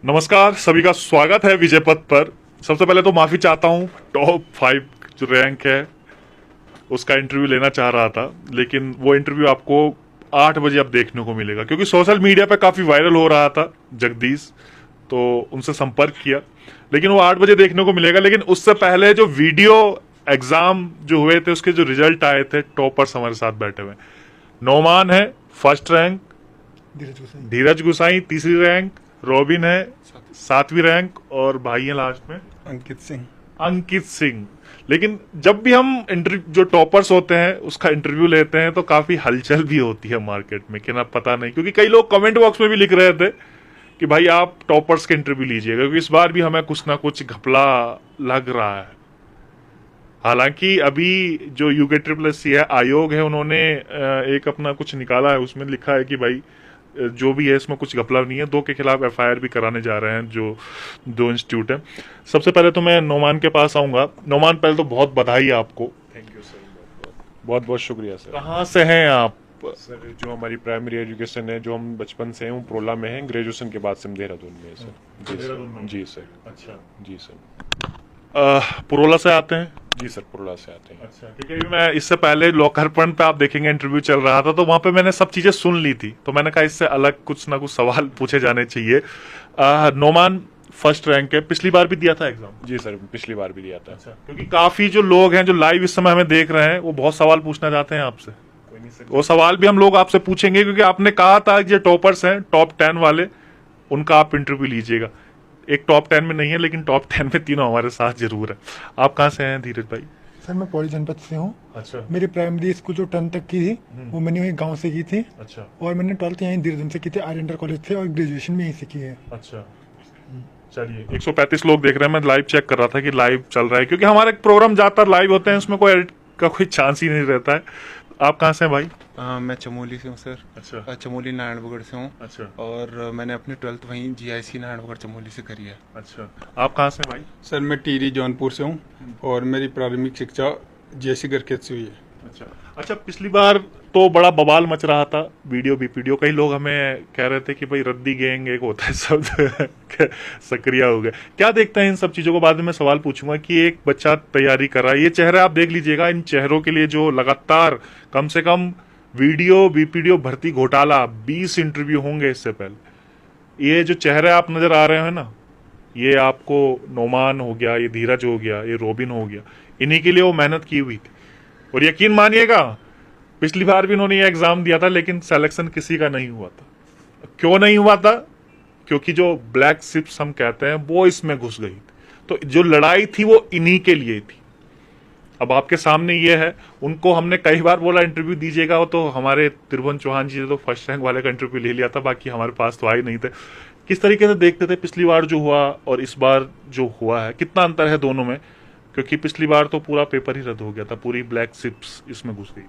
नमस्कार, सभी का स्वागत है विजय पथ पर। सबसे पहले तो माफी चाहता हूँ, टॉप 5 जो रैंक है उसका इंटरव्यू लेना चाह रहा था, लेकिन वो इंटरव्यू आपको 8 बजे अब देखने को मिलेगा, क्योंकि सोशल मीडिया पे काफी वायरल हो रहा था जगदीश, तो उनसे संपर्क किया, लेकिन वो 8 बजे देखने को मिलेगा। लेकिन उससे पहले जो वीडियो एग्जाम जो हुए थे उसके जो रिजल्ट आए थे, टॉपर्स हमारे साथ बैठे हुए हैं। नोमान है फर्स्ट रैंक, धीरज गुसाई तीसरी रैंक, रॉबिन है 7वीं रैंक, और भाई है लास्ट में अंकित सिंह। लेकिन जब भी हम इंटरव्यू जो टॉपर्स होते हैं उसका इंटरव्यू लेते हैं तो काफी हलचल भी होती है मार्केट में, कि ना पता नहीं, क्योंकि कई लोग कमेंट बॉक्स में भी लिख रहे थे कि भाई आप टॉपर्स के इंटरव्यू लीजिएगा, क्योंकि इस बार भी हमें कुछ ना कुछ घपला लग रहा है। हालांकि अभी जो UKSSC है आयोग है, उन्होंने एक अपना कुछ निकाला है, उसमें लिखा है कि भाई जो भी है इसमें कुछ घपला नहीं है, 2 के खिलाफ FIR भी कराने जा रहे हैं जो 2 इंस्टीट्यूट है। सबसे पहले तो मैं नोमान के पास आऊंगा। नोमान, पहले तो बहुत बधाई है आपको। थैंक यू सर, बहुत बहुत शुक्रिया सर। कहाँ से हैं आप? सर जो हमारी प्राइमरी एजुकेशन है, जो हम बचपन से हैं वो प्रोला में है, ग्रेजुएशन के बाद से हम देहरादून में है सर। जी सर, जी सर। अच्छा, जी सर। पुरोला से आते हैं? जी सर, पुरोला से आते हैं। अच्छा, ठीक है। मैं इससे पहले लोकार्पण पे आप देखेंगे इंटरव्यू चल रहा था, तो वहां पे मैंने सब चीजें सुन ली थी, तो मैंने कहा इससे अलग कुछ ना कुछ सवाल पूछे जाने चाहिए। नोमान फर्स्ट रैंक है, पिछली बार भी दिया था एग्जाम? जी सर, पिछली बार भी दिया था। अच्छा, क्योंकि काफी जो लोग हैं जो लाइव इस समय हमें देख रहे हैं वो बहुत सवाल पूछना चाहते हैं आपसे। कोई नहीं सर, वो सवाल भी हम लोग आपसे पूछेंगे, क्योंकि आपने कहा था कि जो टॉपर्स हैं टॉप 10 वाले, उनका आप इंटरव्यू लीजिएगा। एक टॉप 10 में नहीं है, लेकिन टॉप 10 में तीनों हमारे साथ जरूर है। आप कहाँ से हैं धीरज भाई? सर मैं पौड़ी जनपद से हूँ। अच्छा, मेरी प्राइमरी स्कूल जो 10 तक की थी वो मैंने वहीं गांव से की थी, अच्छा, और मैंने 12th यहीं देहरादून से की थी, आर्यंटर कॉलेज से, और ग्रेजुएशन भी यहीं से की है। अच्छा। चलिए, 135 लोग देख रहे हैं। मैं लाइव चेक कर रहा था कि लाइव चल रहा है, क्योंकि हमारे प्रोग्राम ज्यादातर लाइव होते हैं, उसमें कोई एडिट का कोई चांस ही नहीं रहता है। आप कहाँ से हैं भाई? मैं चमोली से हूँ सर। अच्छा, चमोली नारायणपुर से हूँ। अच्छा, और मैंने अपनी 12th वहीं GIC नारायणपुर चमोली से करी है। अच्छा। आप कहाँ से हैं भाई? सर मैं टिहरी जौनपुर से हूँ और मेरी प्रारंभिक शिक्षा JC गरखेत से हुई है। अच्छा, अच्छा। पिछली बार तो बड़ा बवाल मच रहा था, वीडियो, कई लोग हमें कह रहे थे कि भाई रद्दी गैंग एक होता है शब्द सक्रिय हो गया। क्या देखते हैं इन सब चीजों को? बाद में मैं सवाल पूछूंगा कि एक बच्चा तैयारी कर रहा है, ये चेहरे आप देख लीजिएगा, इन चेहरों के लिए जो लगातार कम से कम वीडियो भर्ती घोटाला 20 इंटरव्यू होंगे इससे पहले। ये जो चेहरे आप नजर आ रहे हैं ना, ये आपको नोमान हो गया, ये धीरज हो गया, ये रोबिन हो गया, इन्हीं के लिए वो मेहनत की हुई थी। और यकीन मानिएगा, पिछली बार भी इन्होंने ये एग्जाम दिया था, लेकिन सिलेक्शन किसी का नहीं हुआ था। क्यों नहीं हुआ था? क्योंकि जो ब्लैक शिप्स हम कहते हैं वो इसमें घुस गई थी। तो जो लड़ाई थी वो इन्हीं के लिए थी। अब आपके सामने ये है, उनको हमने कई बार बोला इंटरव्यू दीजिएगा, तो हमारे त्रिभुवन चौहान जी ने तो फर्स्ट रैंक वाले का इंटरव्यू ले लिया था, बाकी हमारे पास तो आए नहीं थे। किस तरीके से देखते थे पिछली बार जो हुआ और इस बार जो हुआ है, कितना अंतर है दोनों में? क्योंकि पिछली बार तो पूरा पेपर ही रद्द हो गया था, पूरी ब्लैक शिप्स इसमें घुस गई।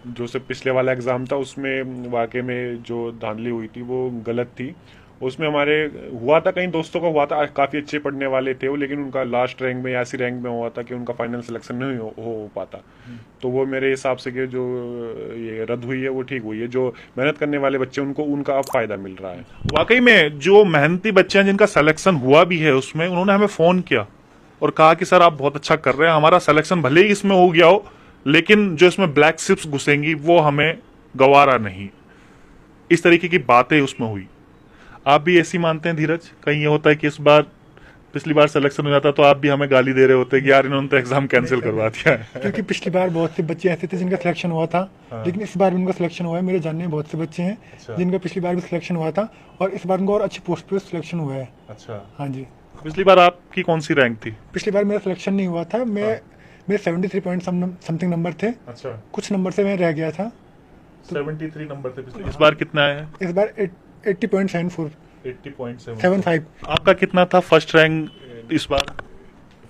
जो सर पिछले वाला एग्ज़ाम था उसमें वाकई में जो धांधली हुई थी वो गलत थी। उसमें हमारे हुआ था, कई दोस्तों का हुआ था, काफ़ी अच्छे पढ़ने वाले थे वो, लेकिन उनका लास्ट रैंक में या ऐसी रैंक में हुआ था कि उनका फाइनल सिलेक्शन नहीं हो पाता। तो वो मेरे हिसाब से कि जो ये रद्द हुई है वो ठीक हुई है। जो मेहनत करने वाले बच्चे उनको उनका अब फायदा मिल रहा है। वाकई में जो मेहनती बच्चे हैं जिनका सिलेक्शन हुआ भी है, उसमें उन्होंने हमें फोन किया और कहा कि सर आप बहुत अच्छा कर रहे हैं, हमारा सिलेक्शन भले ही इसमें हो गया हो, लेकिन जो इसमें ब्लैक शिप्स घुसेंगी वो हमें गवारा नहीं। इस तरीके की बातें उसमें हुई। आप भी ऐसी मानते हैं धीरज? कहीं ये होता है कि इस बार पिछली बार सिलेक्शन हो जाता तो आप भी हमें गाली दे रहे होते कि यार इन्होंने तो एग्जाम कैंसिल करवा दिया है? क्योंकि पिछली बार बहुत से बच्चे ऐसे थे जिनका सिलेक्शन हुआ था, लेकिन इस बार भी उनका सिलेक्शन हुआ है। मेरे जानने में बहुत से बच्चे हैं जिनका पिछली बार भी सिलेक्शन हुआ था, और इस बार उनको और अच्छी पोस्ट पे सिलेक्शन हुआ है। अच्छा, हाँ जी। पिछली बार आपकी कौन सी रैंक थी? पिछली बार मेरा सिलेक्शन नहीं हुआ था, मेरे 73 पॉइंट समथिंग नंबर थे, अच्छा, कुछ नंबर से मैं रह गया था। 73 नंबर थे पिछले। इस बार कितना है? इस बार 80.74 80.75। आपका कितना था फर्स्ट रैंक इस बार?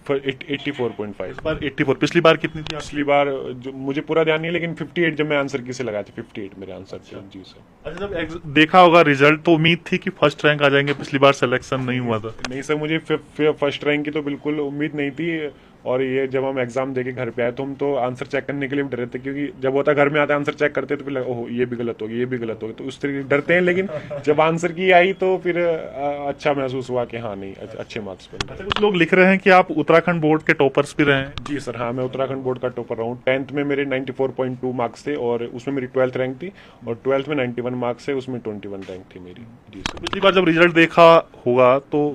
84.5। इस बार 84। पिछली बार कितनी थी? पिछली बार जो मुझे पूरा ध्यान नहीं है, लेकिन 58 जब मैं आंसर की से लगाया था, 58 मेरे आंसर थे। जी सर। अच्छा, जब देखा होगा रिजल्ट तो उम्मीद थी कि फर्स्ट रैंक आ जाएंगे, पिछली बार सिलेक्शन नहीं हुआ था? नहीं सर, मुझे फर्स्ट रैंक की तो बिल्कुल उम्मीद नहीं थी। और ये जब हम एग्जाम देके घर पे आए तो हम तो आंसर चेक करने के लिए भी डरे थे, क्योंकि जब होता है घर में आता है आंसर चेक करते तो फिर लगा ओह ये भी गलत हो गया, ये भी गलत हो गया, तो उस तरीके डरते हैं। लेकिन जब आंसर की आई तो फिर अच्छा महसूस हुआ कि हाँ नहीं अच्छे मार्क्स बन अच्छा, कुछ लोग लिख रहे हैं कि आप उत्तराखंड बोर्ड के टॉपर्स भी रहे हैं। जी सर, हाँ मैं उत्तराखंड बोर्ड का टॉपर रहा हूँ। 10th में मेरे 94.2 मार्क्स थे और उसमें मेरी 12th रैंक थी, और 12th में 91 मार्क्स है, उसमें 21 रैंक थी मेरी। जी सर। पिछली बार जब रिजल्ट देखा होगा तो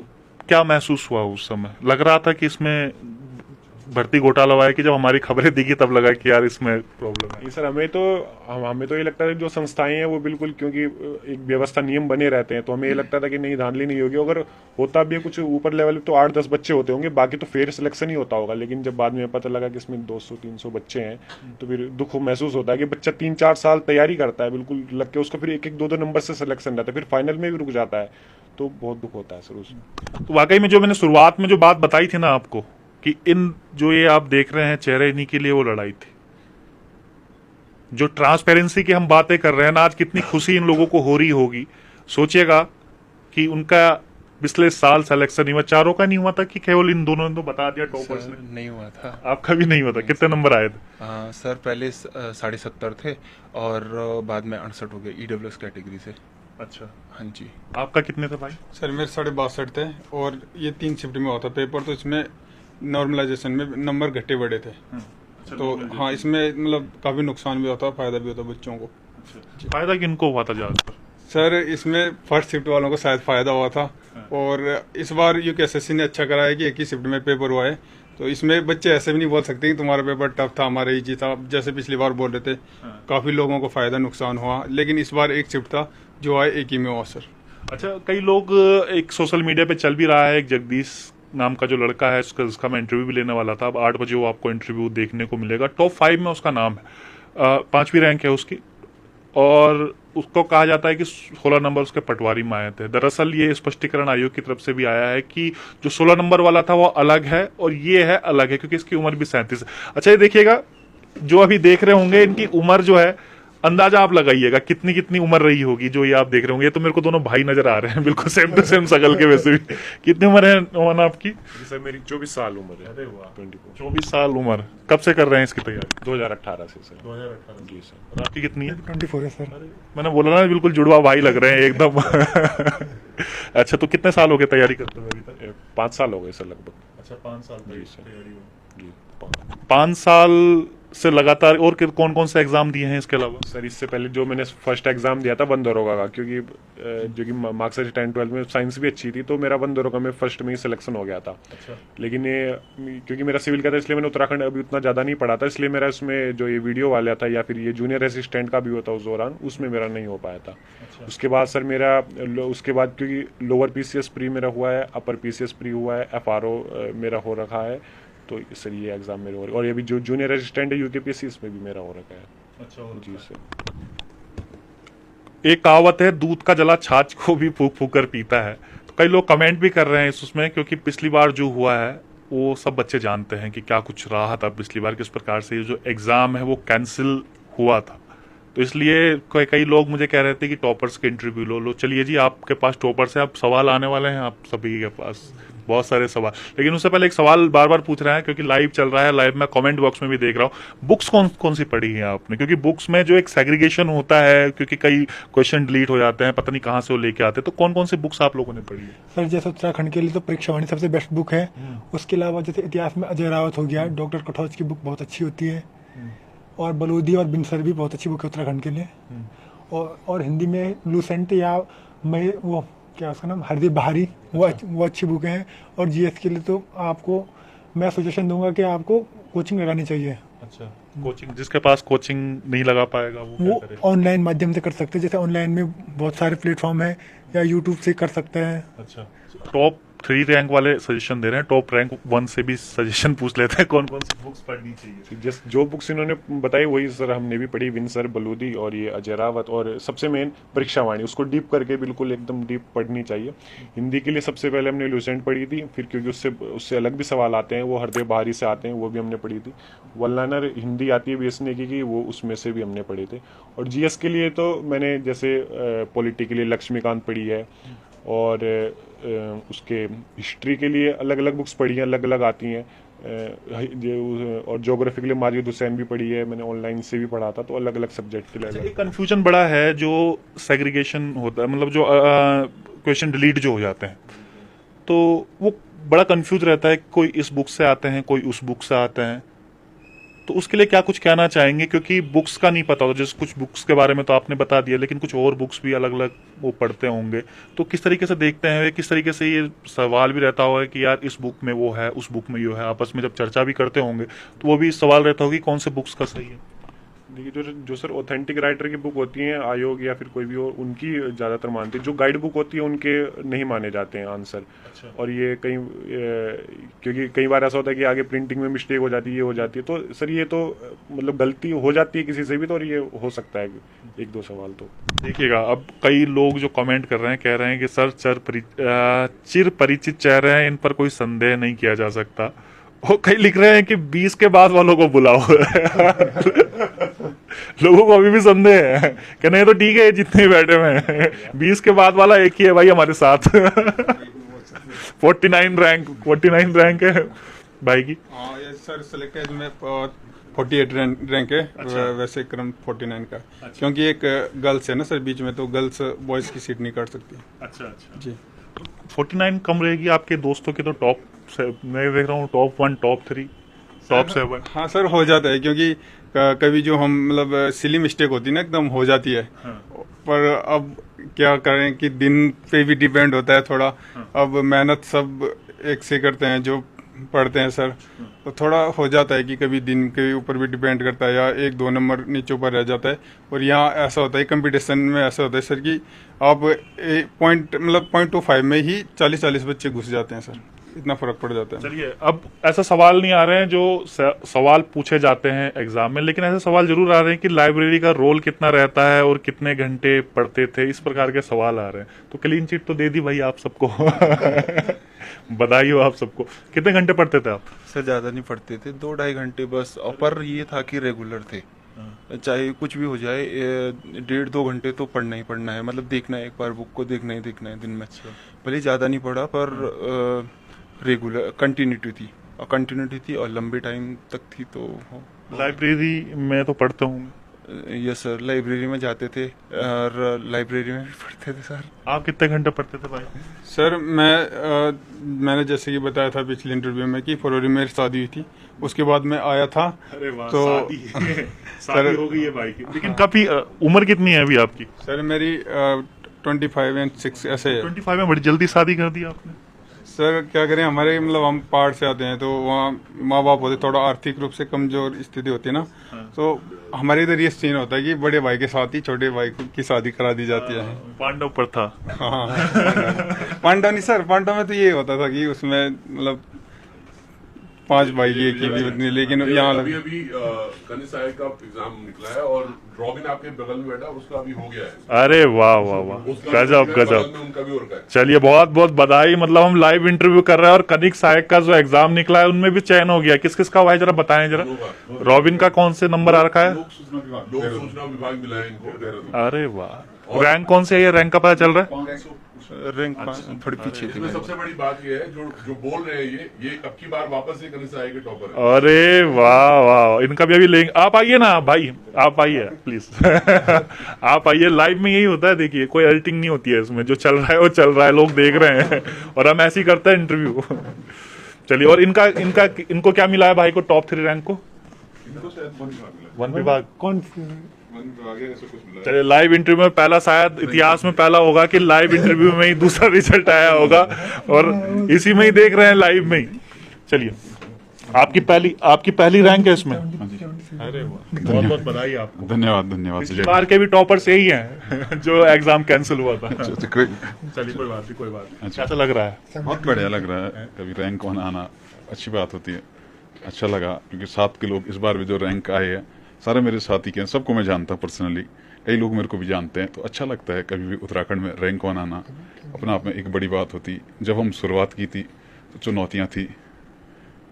क्या महसूस हुआ उस समय? लग रहा था कि इसमें भर्ती घोटाला हुआ है कि जब हमारी खबरें दिखी तब लगा कि यार इसमें प्रॉब्लम है? ये सर हमें तो ये लगता है जो संस्थाएं हैं वो बिल्कुल, क्योंकि एक व्यवस्था नियम बने रहते हैं, तो हमें ये लगता था कि नहीं धांधली नहीं होगी। अगर होता भी है कुछ ऊपर लेवल तो 8-10 बच्चे होते होंगे, बाकी तो फेयर सिलेक्शन ही होता होगा। लेकिन जब बाद में पता लगा कि इसमें 200-300 बच्चे हैं तो फिर दुख महसूस होता है कि बच्चा 3-4 साल तैयारी करता है बिल्कुल लग के, उसका फिर 1-1, 2-2 नंबर से सिलेक्शन रहता है, फिर फाइनल में भी रुक जाता है, तो बहुत दुख होता है सर उसमें। तो वाकई में जो मैंने शुरुआत में जो बात बताई थी ना आपको कि इन जो ये आप देख रहे हैं चेहरे, इन्हीं के लिए वो लड़ाई थी। जो ट्रांसपेरेंसी की हम बातें कर रहे हैं ना, आज कितनी खुशी इन लोगों को हो रही होगी। सोचिएगा कि उनका पिछले साल सिलेक्शन नहीं हुआ, चारों का नहीं हुआ था कि केवल इन दोनों ने तो बता दिया टॉपर्स सर, ने? नहीं हुआ था। आपका भी नहीं हुआ था? कितने नंबर आए थे? सर पहले 70.5 थे और बाद में 68 हो गए ईडब्ल्यूएस कैटेगरी से। अच्छा, हाँ जी। आपका कितने थे भाई? सर मेरे 62.5 थे और ये 3 शिफ्ट में होता पेपर, तो इसमें नॉर्मलाइजेशन में नंबर घटे बढ़े थे। तो हाँ, इसमें मतलब काफ़ी नुकसान भी होता, फायदा भी होता बच्चों को। फायदा किनको हुआ था ज्यादातर? सर इसमें फर्स्ट शिफ्ट वालों को शायद फायदा हुआ था, और इस बार यूकेएसएससी ने अच्छा करा है कि एक ही शिफ्ट में पेपर हुआ है, तो इसमें बच्चे ऐसे भी नहीं बोल सकते कि तुम्हारा पेपर टफ था, हमारा इजी था, जैसे पिछली बार बोल रहे थे। काफ़ी लोगों को फायदा नुकसान हुआ, लेकिन इस बार एक शिफ्ट था जो आए एक ही में हुआ सर। अच्छा, कई लोग, एक सोशल मीडिया पे चल भी रहा है, एक जगदीश नाम का जो लड़का है उसका मैं इंटरव्यू भी लेने वाला था। अब 8 बजे वो आपको इंटरव्यू देखने को मिलेगा। टॉप 5 में उसका नाम है, 5वीं रैंक है उसकी, और उसको कहा जाता है कि 16 नंबर उसके पटवारी में आए थे। दरअसल ये स्पष्टीकरण आयोग की तरफ से भी आया है कि जो 16 नंबर वाला था वो अलग है और ये है अलग है, क्योंकि इसकी उम्र भी 37 है। अच्छा, ये देखिएगा, जो अभी देख रहे होंगे इनकी उम्र जो है, अंदाजा आप लगाइएगा कितनी कितनी उम्र रही होगी। जो ये आप देख रहे होंगे, ये तो मेरे को दोनों भाई नजर आ रहे हैं, बिल्कुल सेम टू सेम शकल के। वैसे भी कितनी उम्र है नोमान आपकी? जी सर, मेरी 24 साल उम्र है। 24। 24 साल उम्र। कब से कर रहे हैं इसकी तैयारी? 2018 से सर। 2018। जी सर। और आपकी कितनी है? 24 है सर। मैंने बोला ना, बिल्कुल जुड़वा भाई लग रहे हैं एकदम। अच्छा, तो कितने साल हो गए तैयारी करते हुए अभी तक? 5 साल हो गए सर लगभग। अच्छा, 5 साल जी सर। जी 5 साल से लगातार। और कौन कौन से एग्जाम दिए हैं इसके अलावा? सर, इससे पहले जो मैंने फर्स्ट एग्जाम दिया था वन दरोगा का, क्योंकि जो कि मार्क्स 10-12 में साइंस भी अच्छी थी, तो मेरा वन दरोगा में फर्स्ट में ही सिलेक्शन हो गया था। अच्छा। लेकिन ये क्योंकि मेरा सिविल का था, इसलिए मैंने उत्तराखंड अभी उतना ज़्यादा नहीं पढ़ा था, इसलिए मेरा इसमें जो ये वीडियो वाला था या फिर ये जूनियर असिस्टेंट का भी होता उस दौरान, उसमें मेरा नहीं हो पाया था। उसके बाद सर मेरा उसके बाद क्योंकि लोअर पीसीएस प्री मेरा हुआ है, अपर पीसीएस प्री हुआ है, एफआरओ मेरा हो रखा है, तो सर ये एग्जाम मेरे हो रहे, और ये भी जो जूनियर असिस्टेंट है यूकेपीएससी, इसमें भी मेरा हो रखा है। अच्छा, जी सर। एक कहावत है, दूध का जला छाछ को भी फूक फूक कर पीता है। तो कई लोग कमेंट भी कर रहे हैं उसमें, क्योंकि पिछली बार जो हुआ है वो सब बच्चे जानते हैं कि क्या कुछ रहा था पिछली बार, किस प्रकार से ये जो एग्जाम है वो कैंसिल हुआ था। तो इसलिए कई लोग मुझे कह रहे थे कि टॉपर्स के इंटरव्यू लो। चलिए जी, आपके पास टॉपर्स है, आप सवाल आने वाले हैं आप सभी के पास, बहुत सारे सवाल। लेकिन उससे पहले एक सवाल बार बार पूछ रहा है, क्योंकि लाइव चल रहा है, लाइव में कमेंट बॉक्स में भी देख रहा हूँ। बुक्स कौन कौन सी पढ़ी है आपने? क्योंकि बुक्स में जो एक सेग्रीगेशन होता है, क्योंकि कई क्वेश्चन डिलीट हो जाते हैं, पता नहीं कहाँ से वो लेके आते हैं, तो कौन कौन सी बुक्स आप लोगों ने पढ़ी है? सर जैसे उत्तराखंड के लिए तो परीक्षावाणी सबसे बेस्ट बुक है। उसके अलावा जैसे इतिहास में अजय रावत हो गया, डॉक्टर कठौच की बुक बहुत अच्छी होती है, और बलूदी और बिनसर भी बहुत अच्छी बुक है उत्तराखंड के लिए। और हिंदी में लूसेंट या मैं वो क्या उसका नाम, हरदीप बहारी, वो अच्छी बुक हैं। और जीएस के लिए तो आपको मैं सजेशन दूंगा कि आपको कोचिंग लगानी चाहिए। अच्छा, कोचिंग? जिसके पास कोचिंग नहीं लगा पाएगा वो क्या करे? ऑनलाइन माध्यम से कर सकते हैं, जैसे ऑनलाइन में बहुत सारे प्लेटफॉर्म है, या यूट्यूब से कर सकते हैं। अच्छा, टॉप 3 रैंक वाले सजेशन दे रहे हैं, टॉप रैंक 1 से भी सजेशन पूछ लेते हैं कौन कौन सी बुक्स पढ़नी चाहिए। जिस जो बुक्स इन्होंने बताई वही सर हमने भी पढ़ी, विंसर, बलूदी और ये अजय रावत, और सबसे मेन परीक्षावाणी, उसको डीप करके बिल्कुल एकदम डीप पढ़नी चाहिए। हिंदी के लिए सबसे पहले हमने लूसेंट पढ़ी थी, फिर क्योंकि उससे अलग भी सवाल आते हैं, वो हरदेव बहारी से आते हैं, वो भी हमने पढ़ी थी। वल्लानर हिंदी आती है बीएसएनए की, वो उसमें से भी हमने पढ़े थे। और जीएस के लिए तो मैंने जैसे पॉलिटी के लिए लक्ष्मीकांत पढ़ी है, और उसके हिस्ट्री के लिए अलग अलग बुक्स पढ़ी हैं, अलग अलग आती हैं। और ज्योग्राफी के लिए माजिद हुसैन भी पढ़ी है मैंने, ऑनलाइन से भी पढ़ा था, तो अलग अलग सब्जेक्ट के लिए एक कंफ्यूजन बड़ा है जो सेग्रीगेशन होता है, मतलब जो क्वेश्चन डिलीट जो हो जाते हैं, तो वो बड़ा कंफ्यूज रहता है, कोई इस बुक से आते हैं कोई उस बुक से आते हैं, तो उसके लिए क्या कुछ कहना चाहेंगे? क्योंकि बुक्स का नहीं पता होता, जैसे कुछ बुक्स के बारे में तो आपने बता दिया, लेकिन कुछ और बुक्स भी अलग अलग वो पढ़ते होंगे, तो किस तरीके से देखते हैं, किस तरीके से ये सवाल भी रहता होगा कि यार इस बुक में वो है उस बुक में ये है, आपस में जब चर्चा भी करते होंगे तो वो भी सवाल रहता होगा कि कौन से बुक्स का सही है? देखिए जो सर ऑथेंटिक राइटर की बुक होती हैं, आयोग या फिर कोई भी और, उनकी ज़्यादातर मानते हैं। जो गाइड बुक होती है उनके नहीं माने जाते हैं आंसर। अच्छा। और ये क्योंकि कई बार ऐसा होता है कि आगे प्रिंटिंग में मिस्टेक हो जाती है, ये हो जाती है, तो सर ये तो मतलब गलती हो जाती है किसी से भी, तो और ये हो सकता है एक दो सवाल तो। देखिएगा, अब कई लोग जो कमेंट कर रहे हैं कह रहे हैं कि सर चिर परिचित चेहरे हैं, इन पर कोई संदेह नहीं किया जा सकता। वो कई लिख रहे हैं कि 20 के बाद वालों को बुलाओ। लोगों को अभी भी संदेह है कि नहीं, तो ठीक है जितने बैठे हुए हैं, 20 के बाद वाला एक ही है भाई हमारे साथ। 49 रैंक है भाई की। हाँ ये सर सिलेक्टेड में 48 रैंक है। अच्छा। वैसे क्रम 49 का। क्योंकि एक गर्ल्स है ना सर बीच में, तो गर्ल्स बॉयज की सीट नहीं काट सकती। अच्छा अच्छा जी 49 कम रहेगी। आपके दोस्तों के तो टॉप मैं देख रहा हूँ, टॉप 1 टॉप 3 टॉप 7। हाँ सर हो जाता है, क्योंकि कभी जो हम मतलब सिली मिस्टेक होती है ना एकदम हो जाती है। हाँ। पर अब क्या करें कि दिन पे भी डिपेंड होता है थोड़ा। अब मेहनत सब एक से करते हैं जो पढ़ते हैं सर, तो थोड़ा हो जाता है कि कभी दिन के ऊपर भी डिपेंड करता है, या 1-2 नंबर नीचे ऊपर रह जाता है। और यहाँ ऐसा होता है कंपटीशन में, ऐसा होता है सर कि आप पॉइंट 25 में ही 40 बच्चे घुस जाते हैं सर, इतना फर्क पड़ जाता है। चलिए, अब ऐसा सवाल नहीं आ रहे हैं जो सवाल पूछे जाते हैं एग्जाम में, लेकिन ऐसे सवाल जरूर आ रहे हैं कि लाइब्रेरी का रोल कितना रहता है और कितने घंटे पढ़ते थे, इस प्रकार के सवाल आ रहे हैं। तो क्लीन चिट तो दे दी भाई आप सबको। बधाई हो आप सबको। कितने घंटे पढ़ते थे आप? सर ज़्यादा नहीं पढ़ते थे, 2-2.5 घंटे बस। और पर ये था कि रेगुलर थे, चाहे कुछ भी हो जाए 1.5-2 घंटे तो पढ़ना ही पढ़ना है, मतलब देखना है, एक बार बुक को देखना है दिन में। भले ज़्यादा नहीं पढ़ा पर रेगुलर कंटिन्यूटी थी और लंबे टाइम तक थी। तो लाइब्रेरी में तो पढ़ते हूँ। यस सर, लाइब्रेरी में जाते थे और लाइब्रेरी में भी पढ़ते थे सर। आप कितने घंटे पढ़ते थे भाई? सर मैंने जैसे कि बताया था पिछले इंटरव्यू में कि फरवरी में शादी हुई थी, उसके बाद मैं आया था। अरे वाह, तो शादी हो गई है भाई की। लेकिन काफी उम्र कितनी है अभी आपकी? सर मेरी 25 and 6 ऐसे है। 25 में बड़ी जल्दी शादी कर दी आपने। सर क्या करें, हमारे मतलब हम पहाड़ से आते हैं, तो वहाँ माँ बाप होते थोड़ा आर्थिक रूप से कमजोर स्थिति होती है ना। तो हमारे इधर ये सीन होता है कि बड़े भाई के साथ ही छोटे भाई की शादी करा दी जाती है। पांडव प्रथा। हाँ पांडव नहीं सर, पांडव में तो ये होता था कि उसमें मतलब 5 भाई की एक ही पत्नी, लेकिन यहाँ अभी कनिष्ठ सहायक का एग्जाम निकला है और रॉबिन आपके बगल में बैठा, उसका अभी हो गया है। अरे वाह वाह वाह, गजब गजब। उनका भी हो रखा है। चलिए, बहुत बहुत बधाई। मतलब हम लाइव इंटरव्यू कर रहे हैं और कनिक सहायक का जो एग्जाम निकला है उनमें भी चयन हो गया। किस किस का हुआ है जरा बताएं जरा। रॉबिन का कौन से नंबर आ रखा है? लोक सूचना विभाग मिला है इनको, देहरादून। अरे वाह, रैंक कौन से है? ये रैंक का पता चल रहा है? रैंक थोड़ी पीछे थी। इसमें सबसे बड़ी बात ये है जो बोल रहे हैं ये अब की बार वापस से कनिष्ठ सहायक के टॉपर है। अरे वाह वाह, इनका भी अभी लेंगे। आप आइए ना भाई, आप आइए प्लीज। आप आइए, लाइव में यही होता है। देखिए, कोई एडिटिंग नहीं होती है इसमें, जो चल रहा है वो चल रहा है, लोग देख रहे हैं और हम ऐसे ही करते हैं इंटरव्यू। चलिए, और इनको क्या मिला है भाई को, टॉप 3 रैंक को? वन विभाग। कौन चलिए, लाइव इंटरव्यू में पहला, शायद इतिहास में पहला होगा कि लाइव इंटरव्यू में ही दूसरा रिजल्ट आया होगा और इसी में ही देख रहे हैं, लाइव में ही। चलिए, आपकी पहली रैंक है इसमें। अरे वाह, बहुत बहुत बधाई आपको। धन्यवाद पिछली बार के भी टॉपर्स यही हैं जो एग्जाम कैंसिल हुआ था। चलिए, कोई बात नहीं। कैसा लग रहा है? बहुत बढ़िया लग रहा है। कभी रैंक 1 आना अच्छी बात होती है। अच्छा लगा, क्योंकि साथ के लोग इस बार भी जो रैंक आए हैं सारे मेरे साथी के हैं, सबको मैं जानता हूँ पर्सनली, कई लोग मेरे को भी जानते हैं। तो अच्छा लगता है कभी भी उत्तराखंड में रैंक 1 आना, अपना आप में एक बड़ी बात होती। जब हम शुरुआत की थी तो चुनौतियाँ थी। एक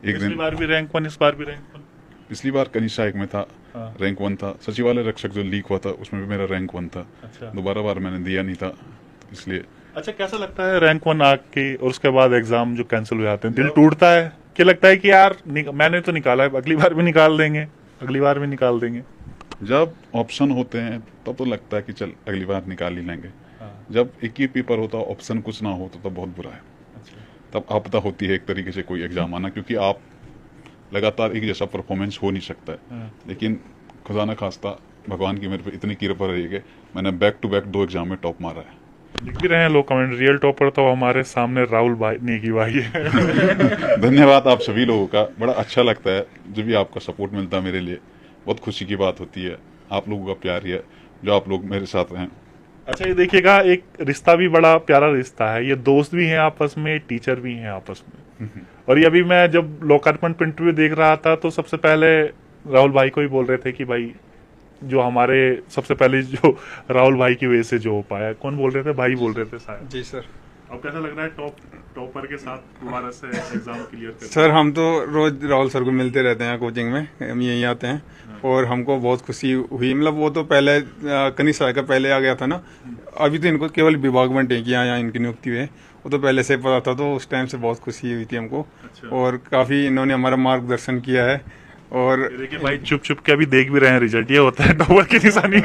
दिन पिछली बार भी रैंक 1, इस बार भी रैंक 1। पिछली बार कनिष्ठ सहायक में था, रैंक 1 था। सचिवालय रक्षक जो लीक हुआ था उसमें भी मेरा रैंक 1 था। अच्छा। दोबारा बार मैंने दिया नहीं था, तो इसलिए। अच्छा, कैसा लगता है रैंक 1 आके और उसके बाद एग्जाम जो कैंसिल हो जाते हैं, दिल टूटता है? क्या लगता है कि यार मैंने तो निकाला है, अगली बार भी निकाल देंगे, अगली बार भी निकाल देंगे? जब ऑप्शन होते हैं तब तो लगता है कि चल अगली बार निकाल ही लेंगे। जब एक ही पेपर होता है, ऑप्शन कुछ ना हो तो बहुत बुरा है। तब आपदा होती है एक तरीके से कोई एग्जाम आना, क्योंकि आप लगातार एक जैसा परफॉर्मेंस हो नहीं सकता है। लेकिन खुदा न खास्ता भगवान की मेरे पे इतनी कृपा रही है, मैंने बैक टू बैक 2 एग्जाम में टॉप मारा है। लिख भी रहे हैं लोग कमेंट, रियल टॉपर तो हमारे सामने राहुल भाई नेगी भाई है। धन्यवाद आप सभी लोगों का, बड़ा अच्छा लगता है जब भी आपका सपोर्ट मिलता है। मेरे लिए बहुत खुशी की बात होती है, आप लोगों का प्यार ही है जो आप लोग मेरे साथ रहें। अच्छा, ये देखिएगा, एक रिश्ता भी बड़ा प्यारा रिश्ता है, ये दोस्त भी हैं आपस में, टीचर भी हैं आपस में। और ये अभी मैं जब लोकार्पण पे इंटरव्यू देख रहा था तो सबसे पहले राहुल भाई को ही बोल रहे थे कि भाई जो हमारे सबसे पहले जो राहुल भाई की वजह से जो हो पाया, कौन बोल रहे थे? भाई बोल रहे थे शायद। जी सर। अब कैसा लग रहा है टॉपर के साथ दोबारा से एग्जाम क्लियर कर? सर हम तो रोज राहुल सर को मिलते रहते हैं कोचिंग में, हम यहीं आते हैं और हमको बहुत खुशी हुई। मतलब वो तो पहले कनिष्ठ का पहले आ गया था ना, अभी तो इनको केवल विभाग में यहाँ इनकी नियुक्ति हुई है, वो तो पहले से पता था, तो उस टाइम से बहुत खुशी हुई थी हमको। और काफ़ी इन्होंने हमारा मार्गदर्शन किया है। और देखिए भाई, चुप चुप के अभी देख भी रहे हैं रिजल्ट, ये होता है टॉपर की निशानी। जी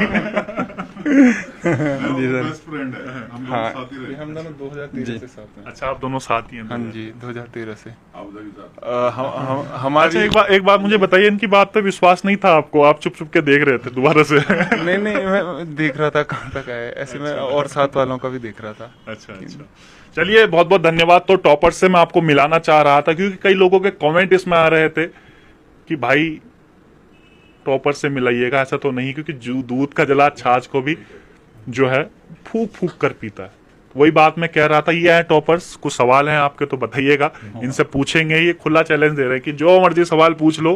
सर। बेस्ट फ्रेंड है, हम लोग हाँ। साथ ही रहे। हम दोनों 2013 से साथ हैं। अच्छा, आप दोनों साथ ही हैं? हाँ जी, 2013 से। आपदा के साथ हमारी अच्छा, एक बात मुझे बताइए, इनकी बात पे विश्वास नहीं था आपको, आप चुप चुप के देख रहे थे दोबारा से? नहीं मैं देख रहा था कहाँ तक आया, ऐसे में और साथ वालों का भी देख रहा था। अच्छा। चलिए, बहुत बहुत धन्यवाद। तो टॉपर से मैं आपको मिलाना चाह रहा था क्योंकि कई लोगों के कमेंट इसमें आ रहे थे कि भाई टॉपर से मिलाइएगा, ऐसा तो नहीं, क्योंकि दूध का जला छाछ को भी जो है फूक फूक कर पीता है। वही बात मैं कह रहा था। ये है टॉपर्स, कुछ सवाल हैं आपके तो बताइएगा, इनसे पूछेंगे। ये खुला चैलेंज दे रहे हैं कि जो मर्जी सवाल पूछ लो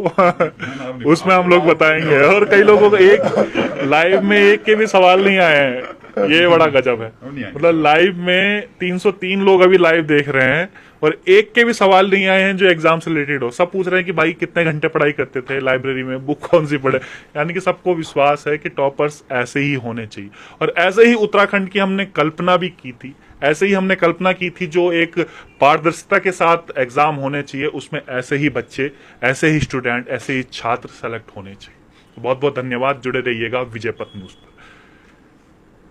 उसमें हम लोग बताएंगे। और कई लोगों को एक लाइव में एक के भी सवाल नहीं आए हैं, ये बड़ा गजब है। मतलब लाइव में 303 लोग अभी लाइव देख रहे हैं और एक के भी सवाल नहीं आए हैं जो एग्जाम से रिलेटेड हो। सब पूछ रहे हैं कि भाई कितने घंटे पढ़ाई करते थे लाइब्रेरी में, बुक कौन सी पढ़े। यानी कि सबको विश्वास है कि टॉपर्स ऐसे ही होने चाहिए। और ऐसे ही उत्तराखंड की हमने कल्पना भी की थी, ऐसे ही हमने कल्पना की थी जो एक पारदर्शिता के साथ एग्जाम होने चाहिए, उसमें ऐसे ही बच्चे, ऐसे ही स्टूडेंट, ऐसे ही छात्र सेलेक्ट होने चाहिए। तो बहुत बहुत धन्यवाद, जुड़े रहिएगा विजय पथ न्यूज पर।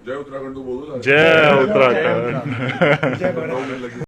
जय उत्तराखंड तो बोलो। जय उत्तराखंड। जय भारत।